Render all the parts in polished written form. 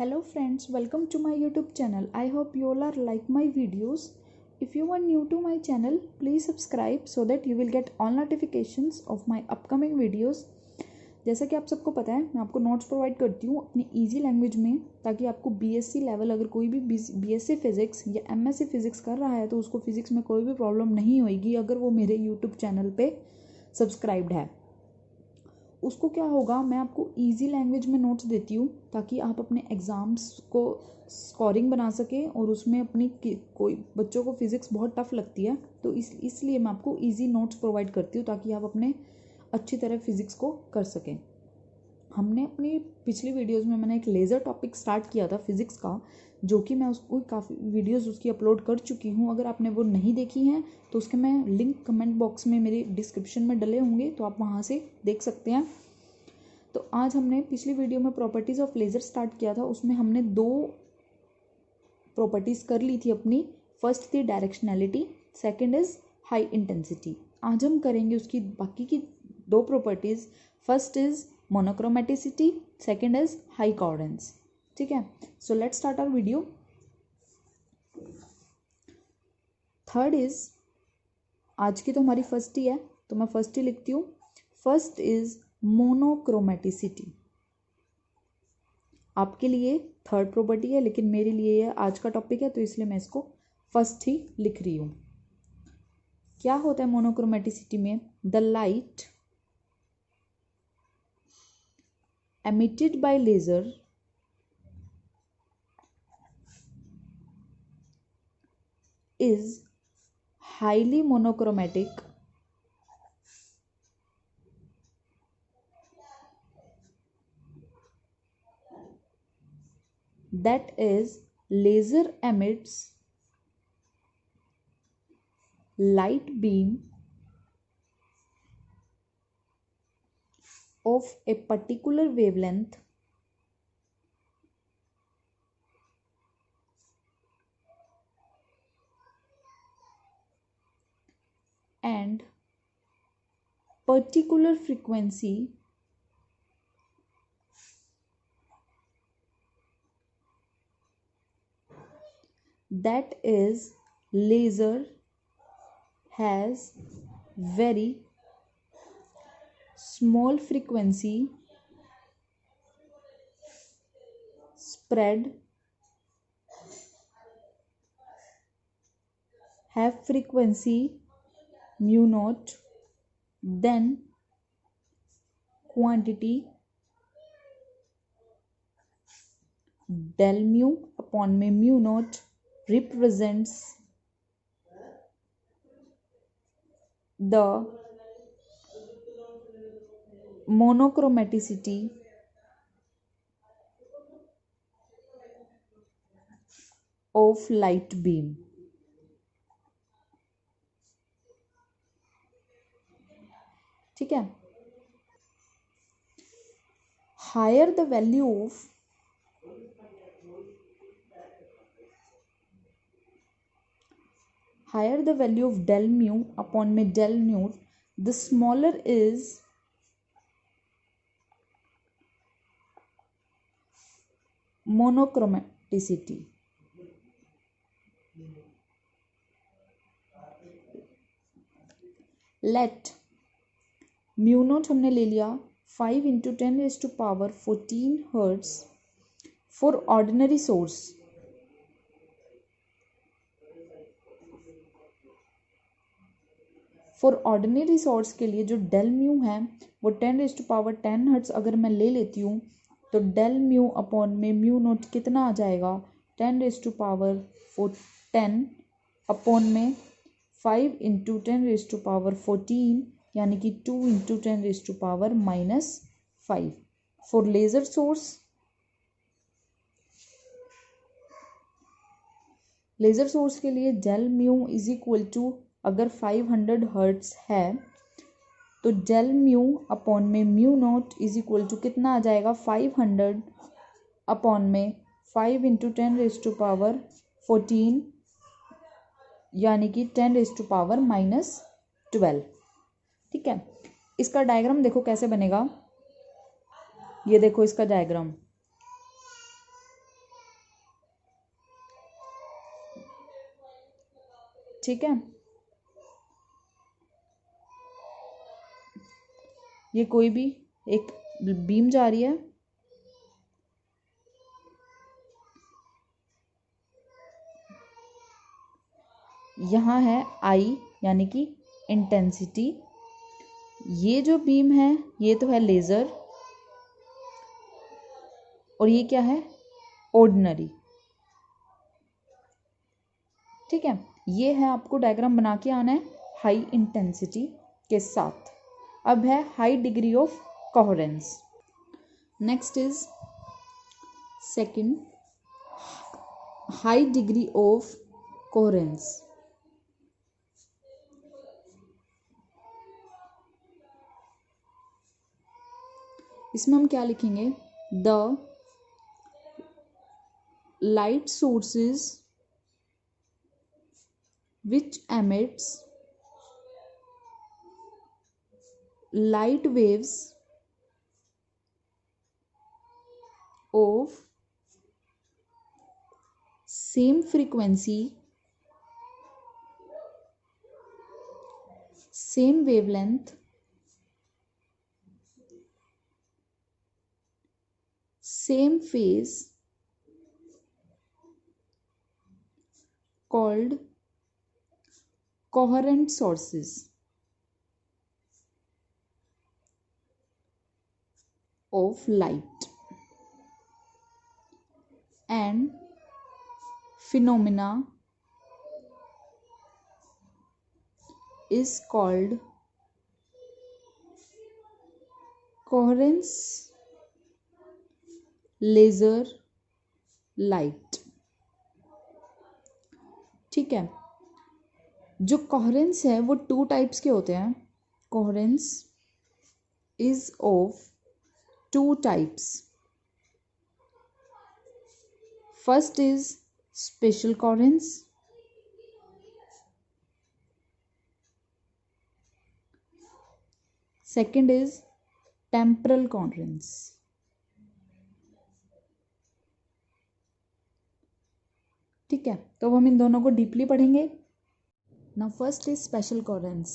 Hello friends, welcome to my YouTube channel. I hope you all are like my videos. If you are new to my channel, please subscribe so that you will get all notifications of my upcoming videos. जैसा कि आप सबको पता है, मैं आपको notes provide करती हूँ अपनी इजी लैंग्वेज में, ताकि आपको बीएससी लेवल अगर कोई भी बीएससी फिजिक्स या एमएससी फिजिक्स कर रहा है तो उसको फिजिक्स में कोई भी प्रॉब्लम नहीं होगी अगर वो मेरे यूट्यूब चैनल पे सब्सक्राइब्ड है। उसको क्या होगा, मैं आपको इजी लैंग्वेज में नोट्स देती हूँ ताकि आप अपने एग्ज़ाम्स को स्कोरिंग बना सकें और उसमें अपनी कोई बच्चों को फिज़िक्स बहुत टफ लगती है तो इसलिए मैं आपको इजी नोट्स प्रोवाइड करती हूँ ताकि आप अपने अच्छी तरह फिज़िक्स को कर सकें। हमने अपनी पिछली वीडियोस में मैंने एक लेज़र टॉपिक स्टार्ट किया था फिज़िक्स का, जो कि मैं उसको काफ़ी वीडियोस उसकी अपलोड कर चुकी हूँ। अगर आपने वो नहीं देखी हैं तो उसके मैं लिंक कमेंट बॉक्स में मेरे डिस्क्रिप्शन में डले होंगे, तो आप वहाँ से देख सकते हैं। तो आज हमने पिछली वीडियो में प्रॉपर्टीज़ ऑफ लेज़र स्टार्ट किया था, उसमें हमने दो प्रॉपर्टीज़ कर ली थी अपनी। फर्स्ट थी directionality, second is high intensity. आज हम करेंगे उसकी बाकी की दो properties. First is monochromaticity, second is high coherence. ठीक है, so let's start our video. Third is, आज की तो हमारी फर्स्ट ही है तो मैं फर्स्ट ही लिखती हूँ। First is monochromaticity. आपके लिए थर्ड प्रॉपर्टी है लेकिन मेरे लिए यह आज का टॉपिक है तो इसलिए मैं इसको फर्स्ट ही लिख रही हूँ। क्या होता है मोनोक्रोमेटिसिटी में? The light emitted by laser is highly monochromatic that is laser emits light beam of a particular wavelength and particular frequency that is laser has very small frequency spread, have frequency mu naught, then quantity del mu upon में mu naught represents the monochromaticity of light beam. ठीक है, higher the value of del mu upon में del naught, the smaller is monochromaticity. Let mu naught हमने ले लिया 5 × 10⁻14 hertz for ordinary source. For ordinary source के लिए जो del mu है वो 10⁻10 हर्ट्स अगर मैं ले लेती हूँ तो डेल म्यू अपॉन में म्यू नॉट कितना आ जाएगा? 10⁻10 अपॉन में 5 × 10⁻14 यानी कि 2 × 10⁻−5 for laser source. Laser source के लिए del mu is equal to, अगर 500 हर्ट्स है तो डेल म्यू अपॉन में mu naught is equal to कितना आ जाएगा? 500 अपॉन में 5 × 10⁻14 यानी कि 10⁻−12। ठीक है, इसका डायग्राम देखो कैसे बनेगा। ये देखो इसका डायग्राम, ठीक है, ये कोई भी एक बीम जा रही है, यहाँ है आई यानी कि इंटेंसिटी। ये जो बीम है ये तो है लेज़र, और ये क्या है, ऑर्डिनरी। ठीक है, ये है, आपको डायग्राम बना के आना है हाई इंटेंसिटी के साथ। अब है high degree of coherence. Next is second, high degree of coherence. इसमें हम क्या लिखेंगे, the light sources which emits light waves of same frequency, same wavelength, same phase called coherent sources of light, and phenomena is called coherence laser light। ठीक है, जो coherence है वो 2 types के होते हैं। Coherence is of 2 types. First is special coherence, second is temporal coherence. ठीक है, तो हम इन दोनों को डीपली पढ़ेंगे। Now first is special coherence।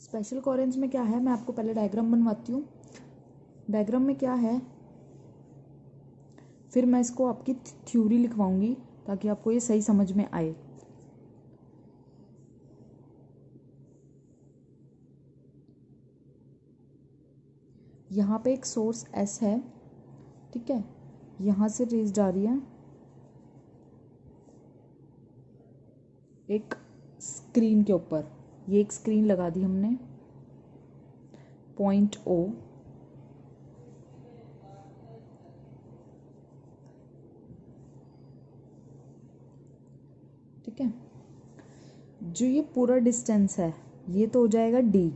Special coherence में क्या है, मैं आपको पहले डायग्राम बनवाती हूँ। डायग्राम में क्या है, फिर मैं इसको आपकी थ्योरी लिखवाऊंगी ताकि आपको ये सही समझ में आए। यहाँ पे एक सोर्स S है, ठीक है, यहाँ से रेज जा रही है एक स्क्रीन के ऊपर। ये एक स्क्रीन लगा दी हमने, पॉइंट O। ठीक है, जो ये पूरा डिस्टेंस है ये तो हो जाएगा D,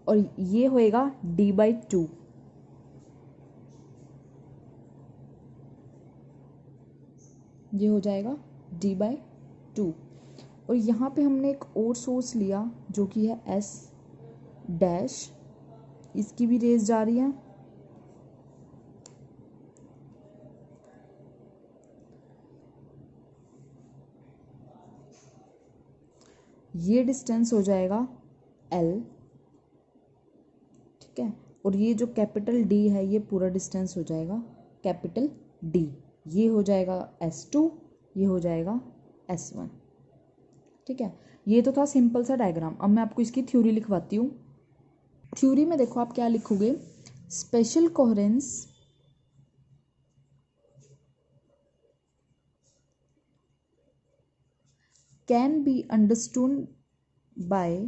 और ये होएगा D/2। ये हो जाएगा D/2। और यहाँ पे हमने एक और सोर्स लिया जो कि है S', इसकी भी रेज जा रही है। ये डिस्टेंस हो जाएगा L, ठीक है, और ये जो कैपिटल D है ये पूरा डिस्टेंस हो जाएगा कैपिटल D। ये हो जाएगा S2, ये हो जाएगा S1। ठीक है, ये तो था सिंपल सा डायग्राम। अब मैं आपको इसकी थ्योरी लिखवाती हूँ। थ्योरी में देखो आप क्या लिखोगे, spatial coherence can be understood by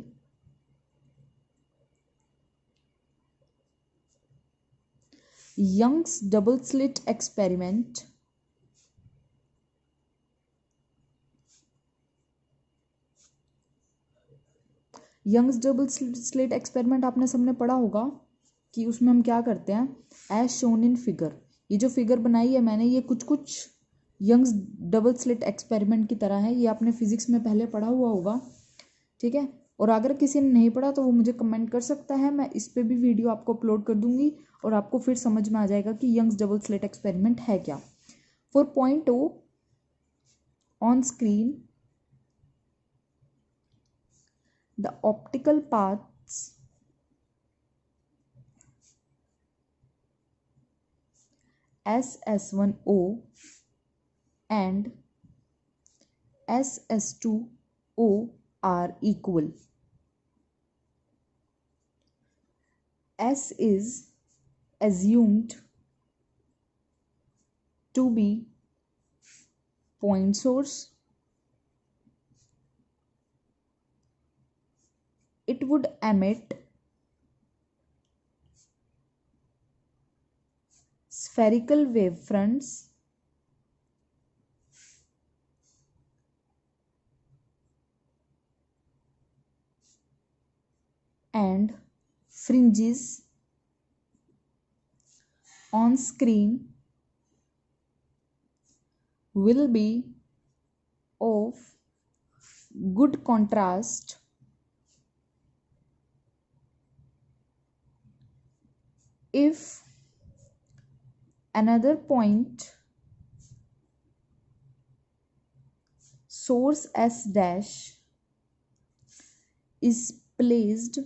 Young's double slit experiment Young's double slit experiment आपने सबने पढ़ा होगा कि उसमें हम क्या करते हैं, एज शोन इन फिगर। ये जो फिगर बनाई है मैंने, ये कुछ यंग्स डबल स्लिट एक्सपेरिमेंट की तरह है। ये आपने फिजिक्स में पहले पढ़ा हुआ होगा। ठीक है, और अगर किसी ने नहीं पढ़ा तो वो मुझे कमेंट कर सकता है, मैं इस पर भी वीडियो आपको अपलोड कर दूंगी और आपको फिर समझ में आ जाएगा कि यंग्स डबल स्लिट एक्सपेरिमेंट है क्या। 4.2 on screen the optical paths SS1O and SS2O are equal. S is assumed to be point source. It would emit spherical wavefronts and fringes on screen will be of good contrast if another point source S dash is placed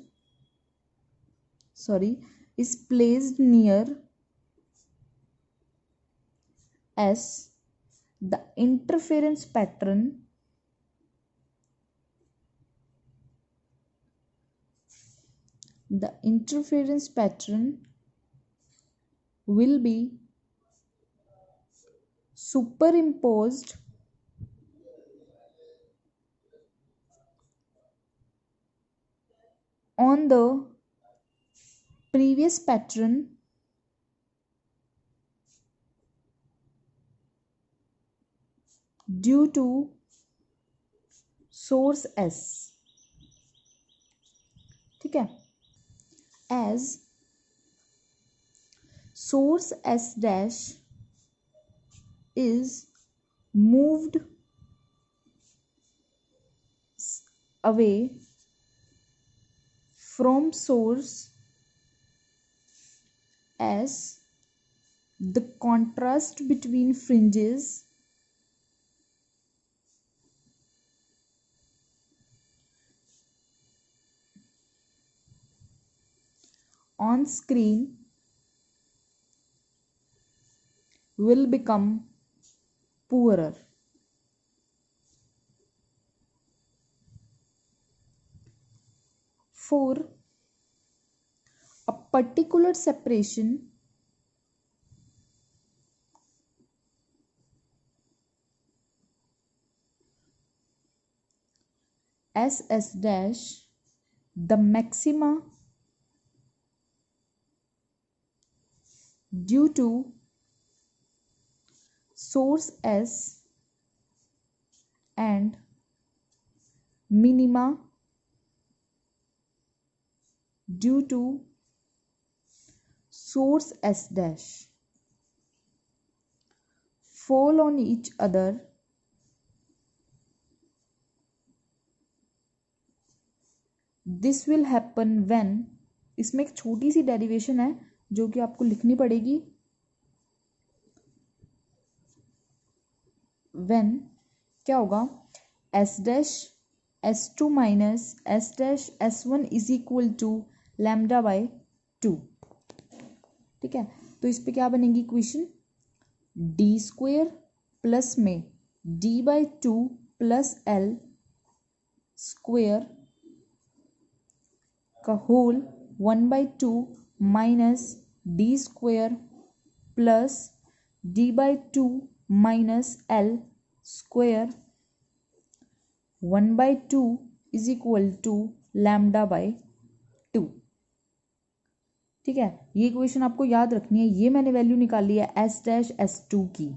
near S. The interference pattern will be superimposed on the previous pattern due to source S. ठीक है, as source S dash is moved away from source S, the contrast between fringes on screen will become poorer. For a particular separation SS dash, the maxima due to source S and minima due to source S dash fall on each other this will happen when, इसमें एक छोटी सी derivation है जो कि आपको लिखनी पड़ेगी, when क्या होगा, S dash S2 minus S dash S1 is equal to lambda by 2. ठीक है, तो इस पे क्या बनेगी इक्वेशन, d स्क्वेयर प्लस में d by 2 plus l square का whole 1/2 minus D square plus d by 2 minus l square 1/2 is equal to lambda by 2. ठीक है, ये इक्वेशन आपको याद रखनी है. ये मैंने वैल्यू निकाली है एस डैश S2 की,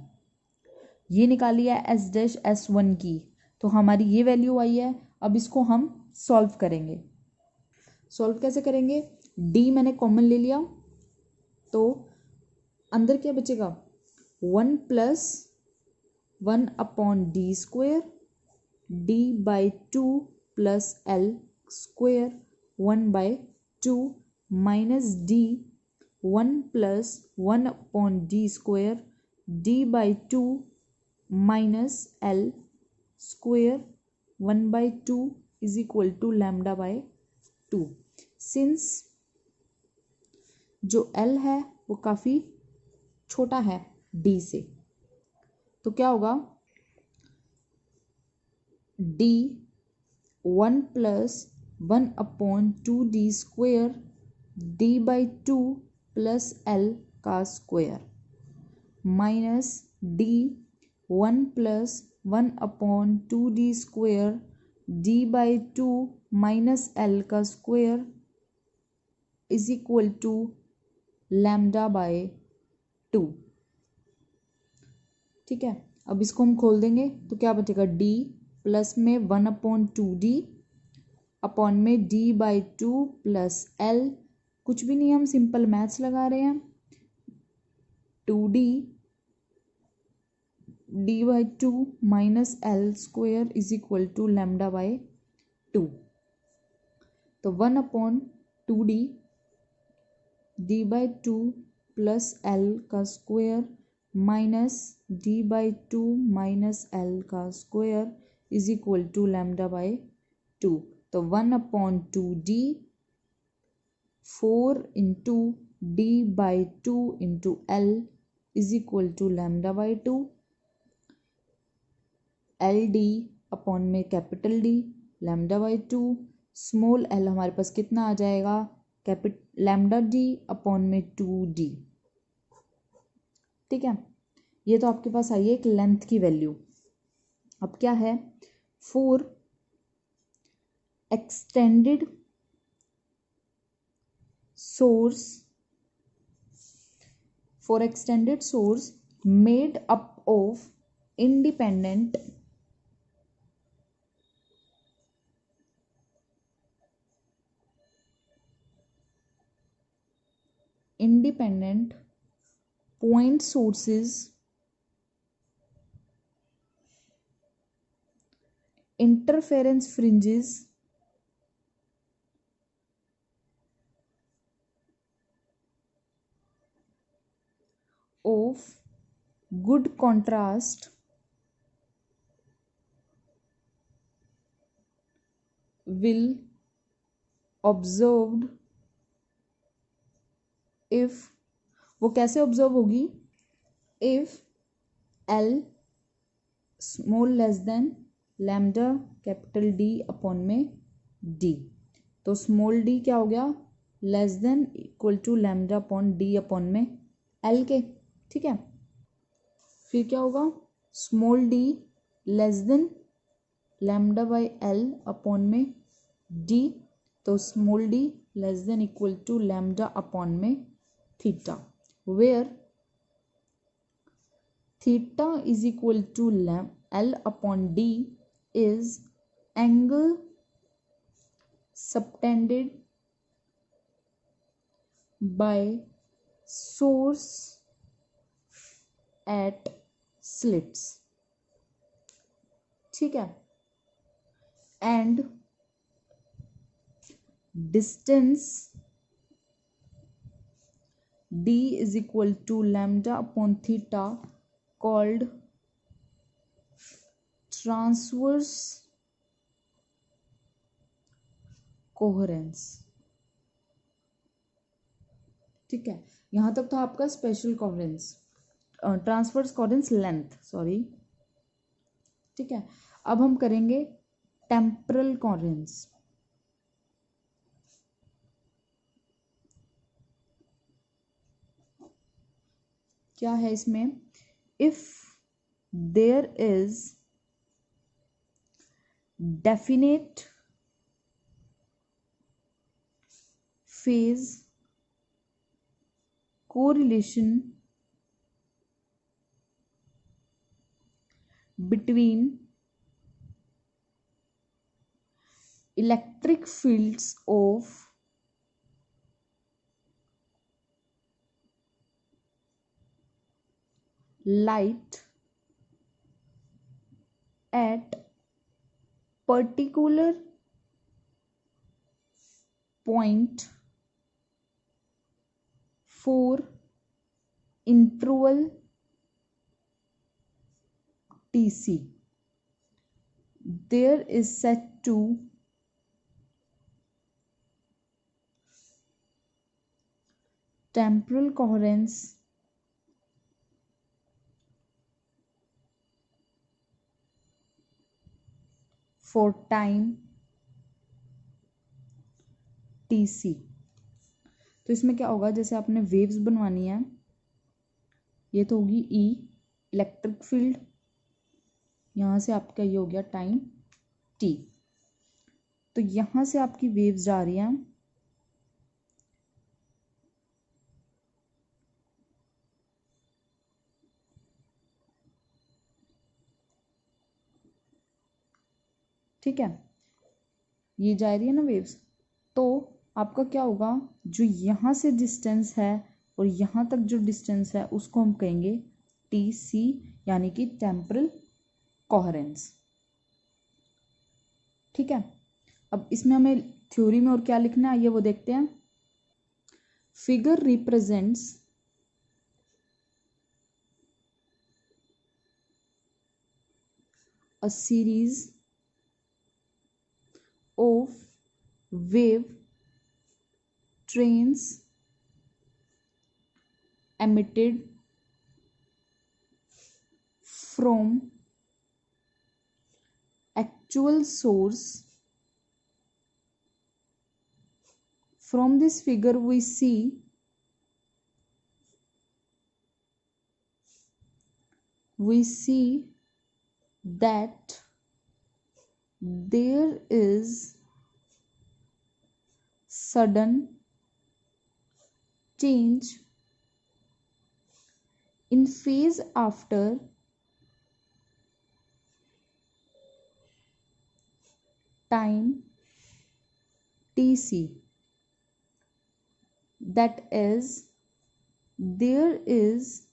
ये निकाली है एस डैश S1 की, तो हमारी ये वैल्यू आई है. अब इसको हम सॉल्व करेंगे. सॉल्व कैसे करेंगे, d मैंने कॉमन ले लिया तो अंदर क्या बचेगा, 1 plus 1 upon D square d by 2 plus l square 1 by 2 minus d 1 plus 1 upon d square d by 2 minus L square 1 by 2 is equal to lambda by 2। Since जो L है वो काफ़ी छोटा है D से, तो क्या होगा, D 1 plus 1 upon 2D square D by 2 plus L का square minus D 1 plus 1 upon 2D square D by 2 minus L का square is equal to lambda by 2। ठीक है, अब इसको हम खोल देंगे तो क्या बचेगा, D प्लस में 1 अपॉन 2D अपॉन में D बाई 2 प्लस L, कुछ भी नहीं, हम सिंपल मैथ्स लगा रहे हैं, 2D D by 2 minus L square is equal to lambda by 2। तो 1 upon 2D D by 2 plus L का square minus D by 2 minus L का square is equal to lambda by 2। तो 1 upon 2D 4 into D by 2 into L is equal to lambda by 2। L D upon में capital D lambda by 2, small l हमारे पास कितना आ जाएगा, lambda D upon में 2D। ठीक है, ये तो आपके पास आई है एक लेंथ की वैल्यू। अब क्या है, four extended source made up of independent point sources interference fringes of good contrast will observed if, वो कैसे ऑब्जर्व होगी, if L small less than lambda capital D upon में D। तो स्मॉल d क्या हो गया, less than equal to lambda upon D upon में L के। ठीक है, फिर क्या होगा, small d less than lambda by L upon में D, तो small d less than equal to lambda upon में theta, where theta is equal to L upon D is angle subtended by source at slits। ठीक है, and distance D is equal to lambda upon theta called transverse coherence. ठीक है, यहां तक तो आपका special coherence, transverse coherence length, sorry. ठीक है, अब हम करेंगे टेम्परल कोहेरेंस। क्या है इसमें, if there is definite phase correlation between electric fields of light at particular 0.4 interval TC. There is set to temporal coherence for time TC. तो इसमें क्या होगा, जैसे आपने वेव्स बनवानी है, ये तो होगी E इलेक्ट्रिक फील्ड, यहाँ से आपका ये हो गया टाइम T। तो यहाँ से आपकी वेव्स जा रही हैं ठीक है, ये जा रही है ना वेव्स। तो आपका क्या होगा, जो यहाँ से डिस्टेंस है और यहाँ तक जो डिस्टेंस है उसको हम कहेंगे TC, यानी कि टेम्परल कोहेरेंस। ठीक है, अब इसमें हमें थ्योरी में और क्या लिखना है ये वो देखते हैं। Figure represents a series of wave trains emitted from actual source. From this figure we see that there is sudden change in phase after time TC, that is there is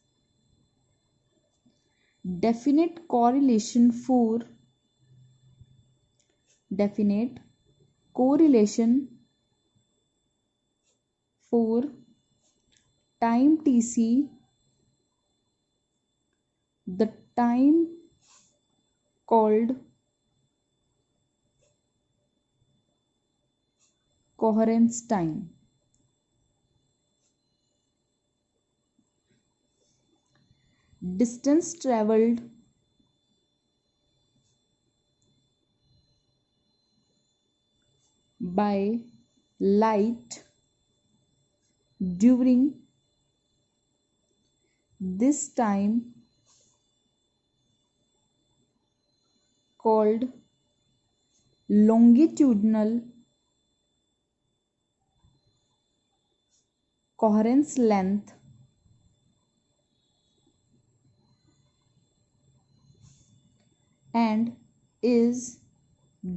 definite correlation for time TC, the time called coherence time. Distance traveled by light during this time called longitudinal coherence length and is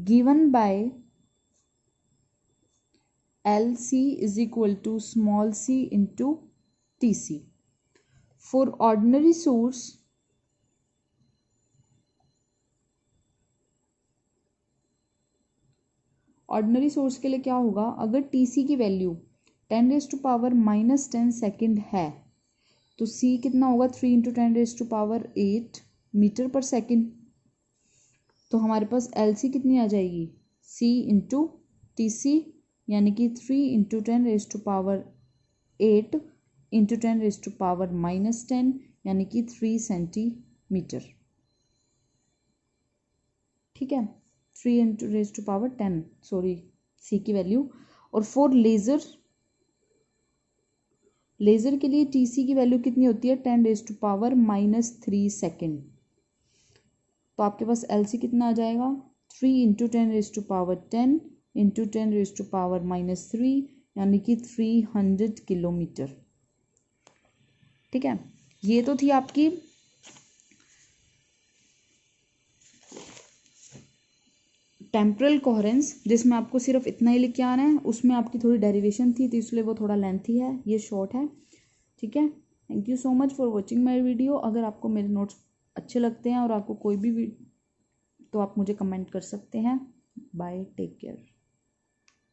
given by LC is equal to small c into TC. For ordinary source, के लिए क्या होगा, अगर TC की value 10⁻⁻10 second है तो C कितना होगा, 3 × 10⁸ मीटर पर सेकेंड। तो हमारे पास LC कितनी आ जाएगी, C × TC, यानी कि 3 × 10⁸ 8 × 10⁻⁻10 यानी कि 3 सेंटीमीटर। ठीक है, 3 × 10 सॉरी C की वैल्यू। और फॉर लेज़र के लिए TC की वैल्यू कितनी होती है, 10⁻³ सेकेंड। तो आपके पास LC कितना आ जाएगा, 3 × 10⁻10 × 10⁻³ यानी कि 300 किलोमीटर। ठीक है, ये तो थी आपकी टेम्परल कोहेरेंस, जिसमें आपको सिर्फ इतना ही लिख के आना है। उसमें आपकी थोड़ी डेरिवेशन थी तो इसलिए वो थोड़ा लेंथी है, ये शॉर्ट है। ठीक है, thank you so much for watching my video. अगर आपको मेरे नोट्स अच्छे लगते हैं और आपको कोई भी तो आप मुझे कमेंट कर सकते हैं। Bye, take care.